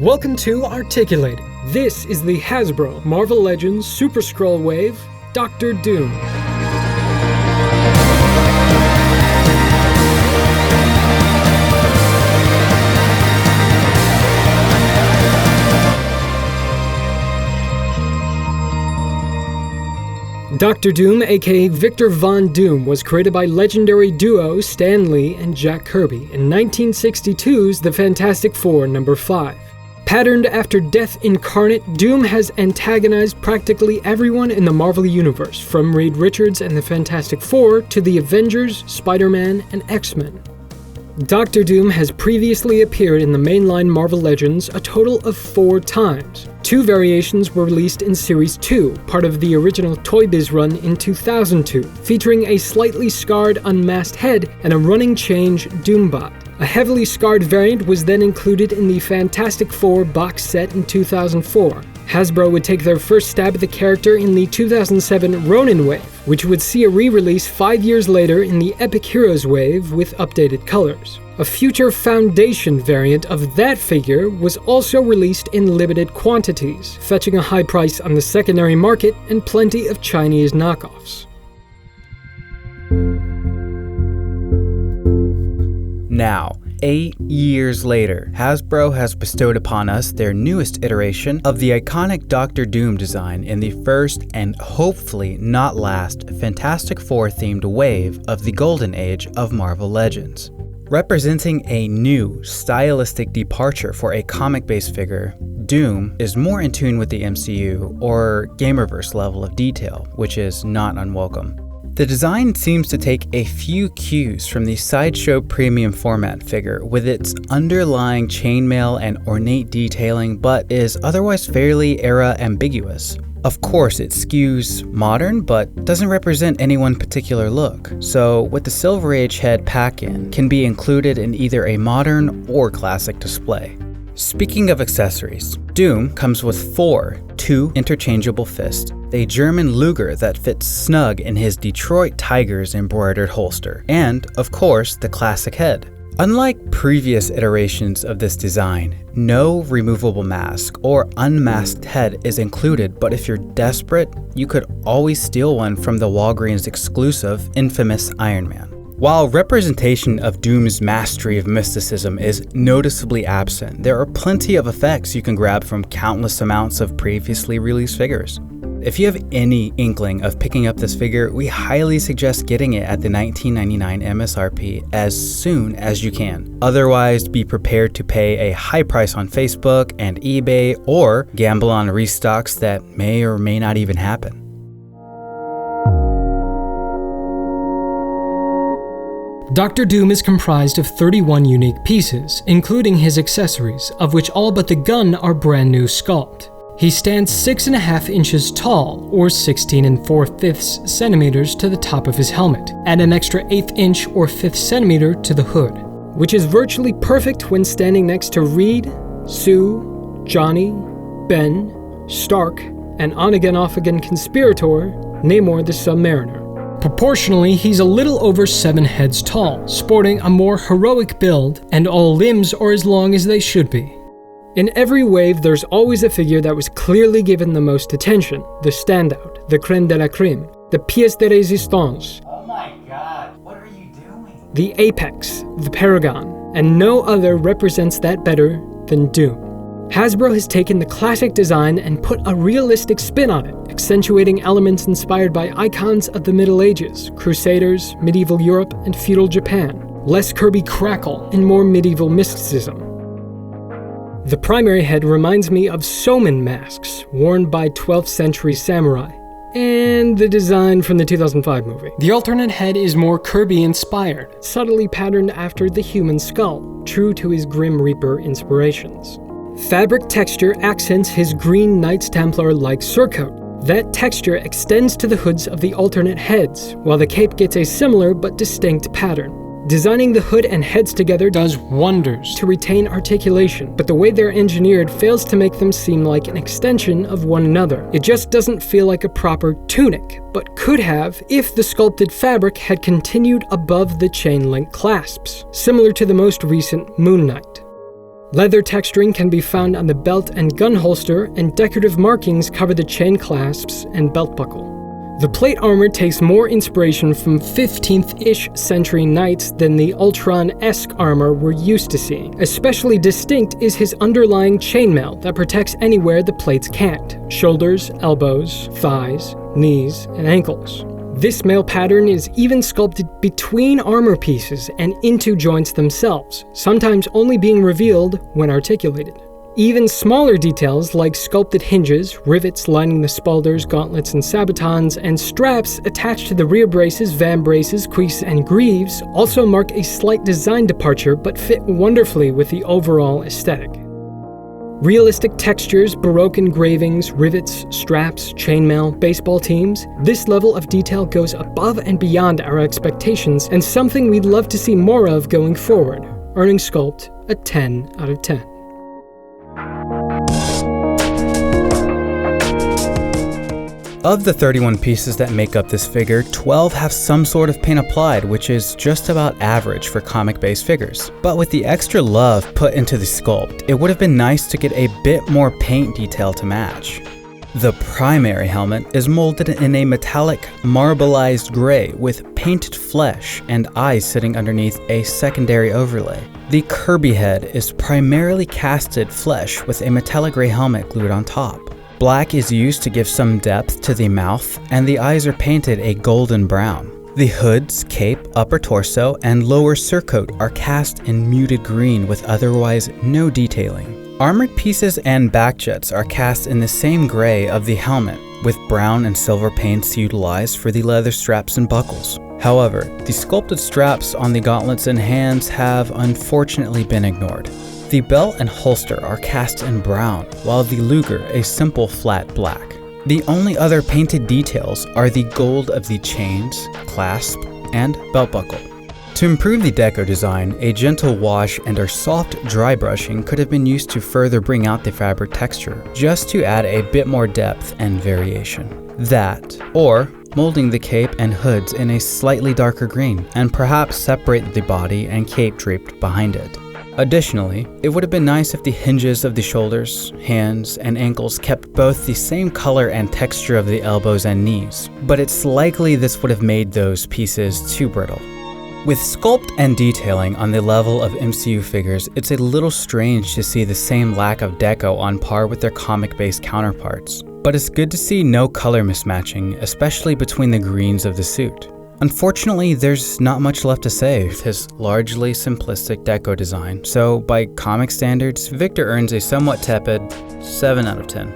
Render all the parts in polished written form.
Welcome to Articulated. This is the Hasbro Marvel Legends Super Skrull Wave, Dr. Doom. Dr. Doom, aka Victor Von Doom, was created by legendary duo Stan Lee and Jack Kirby in 1962's The Fantastic Four #5. Patterned after Death Incarnate, Doom has antagonized practically everyone in the Marvel Universe, from Reed Richards and the Fantastic Four to the Avengers, Spider-Man, and X-Men. Dr. Doom has previously appeared in the mainline Marvel Legends a total of 4 times. 2 variations were released in Series 2, part of the original Toy Biz run in 2002, featuring a slightly scarred unmasked head and a running change Doombot. A heavily scarred variant was then included in the Fantastic Four box set in 2004. Hasbro would take their first stab at the character in the 2007 Ronin Wave, which would see a re-release 5 years later in the Epic Heroes Wave with updated colors. A future Foundation variant of that figure was also released in limited quantities, fetching a high price on the secondary market and plenty of Chinese knockoffs. Now, 8 years later, Hasbro has bestowed upon us their newest iteration of the iconic Dr. Doom design in the first and hopefully not last Fantastic Four themed wave of the golden age of Marvel Legends. Representing a new stylistic departure for a comic-based figure, Doom is more in tune with the MCU or Gamerverse level of detail, which is not unwelcome. The design seems to take a few cues from the Sideshow premium format figure with its underlying chainmail and ornate detailing, but is otherwise fairly era ambiguous. Of course, it skews modern, but doesn't represent any one particular look, so with the Silver Age head pack-in can be included in either a modern or classic display. Speaking of accessories, Doom comes with 2 interchangeable fists, a German Luger that fits snug in his Detroit Tigers embroidered holster, and, of course, the classic head. Unlike previous iterations of this design, no removable mask or unmasked head is included, but if you're desperate, you could always steal one from the Walgreens exclusive infamous Iron Man. While representation of Doom's mastery of mysticism is noticeably absent, there are plenty of effects you can grab from countless amounts of previously released figures. If you have any inkling of picking up this figure, we highly suggest getting it at the $19.99 MSRP as soon as you can. Otherwise, be prepared to pay a high price on Facebook and eBay or gamble on restocks that may or may not even happen. Dr. Doom is comprised of 31 unique pieces, including his accessories, of which all but the gun are brand new sculpt. He stands 6.5 inches tall, or 16 4/5 centimeters to the top of his helmet, and an extra 1/8 inch or 1/5 centimeter to the hood, which is virtually perfect when standing next to Reed, Sue, Johnny, Ben, Stark, and on-again off-again conspirator, Namor the Submariner. Proportionally, he's a little over 7 heads tall, sporting a more heroic build, and all limbs are as long as they should be. In every wave, there's always a figure that was clearly given the most attention, the standout, the crème de la crème, the pièce de résistance. Oh my god, what are you doing? The apex, the paragon, and no other represents that better than Doom. Hasbro has taken the classic design and put a realistic spin on it, accentuating elements inspired by icons of the Middle Ages, Crusaders, medieval Europe, and feudal Japan. Less Kirby crackle and more medieval mysticism. The primary head reminds me of Soman masks worn by 12th century samurai, and the design from the 2005 movie. The alternate head is more Kirby-inspired, subtly patterned after the human skull, true to his Grim Reaper inspirations. Fabric texture accents his green Knights Templar-like surcoat. That texture extends to the hoods of the alternate heads, while the cape gets a similar but distinct pattern. Designing the hood and heads together does wonders to retain articulation, but the way they're engineered fails to make them seem like an extension of one another. It just doesn't feel like a proper tunic, but could have if the sculpted fabric had continued above the chain link clasps, similar to the most recent Moon Knight. Leather texturing can be found on the belt and gun holster, and decorative markings cover the chain clasps and belt buckle. The plate armor takes more inspiration from 15th-ish century knights than the Ultron-esque armor we're used to seeing. Especially distinct is his underlying chainmail that protects anywhere the plates can't: shoulders, elbows, thighs, knees, and ankles. This mail pattern is even sculpted between armor pieces and into joints themselves, sometimes only being revealed when articulated. Even smaller details like sculpted hinges, rivets lining the spalders, gauntlets, and sabatons, and straps attached to the rear braces, vambraces, cuisses, and greaves also mark a slight design departure but fit wonderfully with the overall aesthetic. Realistic textures, Baroque engravings, rivets, straps, chainmail, baseball teams, this level of detail goes above and beyond our expectations and something we'd love to see more of going forward, earning Sculpt a 10 out of 10. Of the 31 pieces that make up this figure, 12 have some sort of paint applied, which is just about average for comic-based figures. But with the extra love put into the sculpt, it would have been nice to get a bit more paint detail to match. The primary helmet is molded in a metallic, marbleized gray with painted flesh and eyes sitting underneath a secondary overlay. The Kirby head is primarily casted flesh with a metallic gray helmet glued on top. Black is used to give some depth to the mouth, and the eyes are painted a golden brown. The hoods, cape, upper torso, and lower surcoat are cast in muted green with otherwise no detailing. Armored pieces and back jets are cast in the same gray of the helmet, with brown and silver paints utilized for the leather straps and buckles. However, the sculpted straps on the gauntlets and hands have unfortunately been ignored. The belt and holster are cast in brown, while the Luger a simple flat black. The only other painted details are the gold of the chains, clasp, and belt buckle. To improve the Deco design, a gentle wash and or soft dry brushing could have been used to further bring out the fabric texture, just to add a bit more depth and variation. That, or molding the cape and hoods in a slightly darker green, and perhaps separate the body and cape draped behind it. Additionally, it would have been nice if the hinges of the shoulders, hands, and ankles kept both the same color and texture of the elbows and knees, but it's likely this would have made those pieces too brittle. With sculpt and detailing on the level of MCU figures, it's a little strange to see the same lack of deco on par with their comic-based counterparts, but it's good to see no color mismatching, especially between the greens of the suit. Unfortunately, there's not much left to say with his largely simplistic deco design, so by comic standards, Victor earns a somewhat tepid 7 out of 10.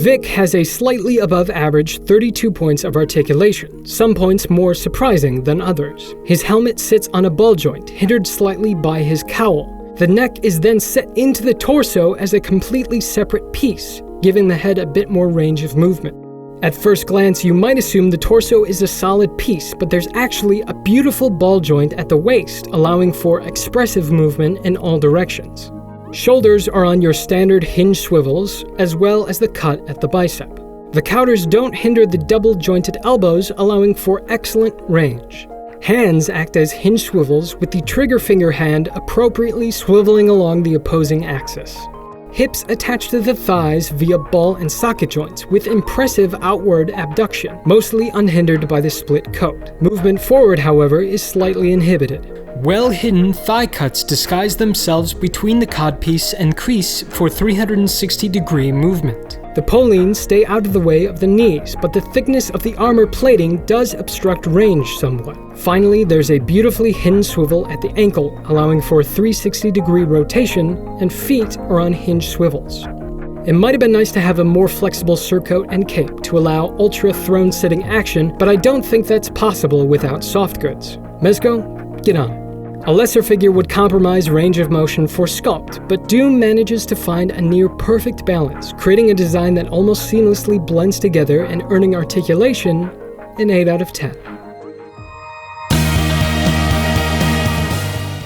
Vic has a slightly above average 32 points of articulation, some points more surprising than others. His helmet sits on a ball joint, hindered slightly by his cowl. The neck is then set into the torso as a completely separate piece, giving the head a bit more range of movement. At first glance, you might assume the torso is a solid piece, but there's actually a beautiful ball joint at the waist, allowing for expressive movement in all directions. Shoulders are on your standard hinge swivels, as well as the cut at the bicep. The counters don't hinder the double-jointed elbows, allowing for excellent range. Hands act as hinge swivels, with the trigger finger hand appropriately swiveling along the opposing axis. Hips attach to the thighs via ball and socket joints, with impressive outward abduction, mostly unhindered by the split coat. Movement forward, however, is slightly inhibited. Well-hidden thigh cuts disguise themselves between the codpiece and crease for 360-degree movement. The polines stay out of the way of the knees, but the thickness of the armor plating does obstruct range somewhat. Finally, there's a beautifully hidden swivel at the ankle, allowing for 360-degree rotation, and feet are on hinge swivels. It might have been nice to have a more flexible surcoat and cape to allow ultra throne-sitting action, but I don't think that's possible without soft goods. Mezco, get on. A lesser figure would compromise range of motion for Sculpt, but Doom manages to find a near-perfect balance, creating a design that almost seamlessly blends together and earning articulation an 8 out of 10.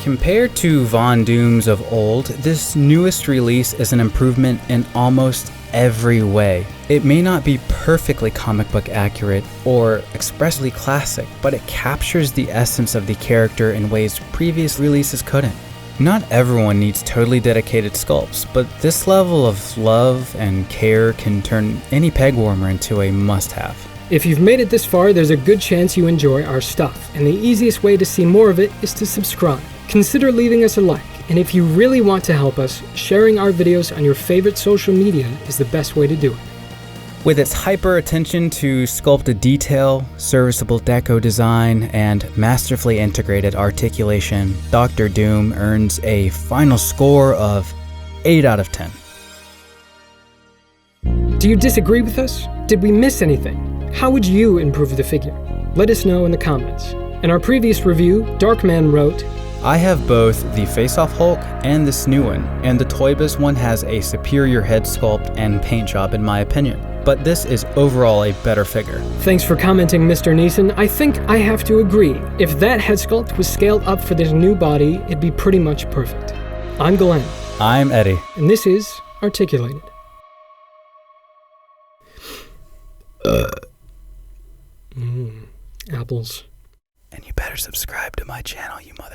Compared to Von Dooms of old, this newest release is an improvement in almost every way. It may not be perfectly comic book accurate or expressly classic, but it captures the essence of the character in ways previous releases couldn't. Not everyone needs totally dedicated sculpts, but this level of love and care can turn any peg warmer into a must-have. If you've made it this far, there's a good chance you enjoy our stuff, and the easiest way to see more of it is to subscribe. Consider leaving us a like, and if you really want to help us, sharing our videos on your favorite social media is the best way to do it. With its hyper attention to sculpted detail, serviceable deco design, and masterfully integrated articulation, Dr. Doom earns a final score of 8 out of 10. Do you disagree with us? Did we miss anything? How would you improve the figure? Let us know in the comments. In our previous review, Darkman wrote, I have both the Face-Off Hulk and this new one, and the Toybus one has a superior head sculpt and paint job in my opinion. But this is overall a better figure. Thanks for commenting, Mr. Neeson. I think I have to agree. If that head sculpt was scaled up for this new body, it'd be pretty much perfect. I'm Glenn. I'm Eddie. And this is Articulated. Apples. And you better subscribe to my channel, you mother...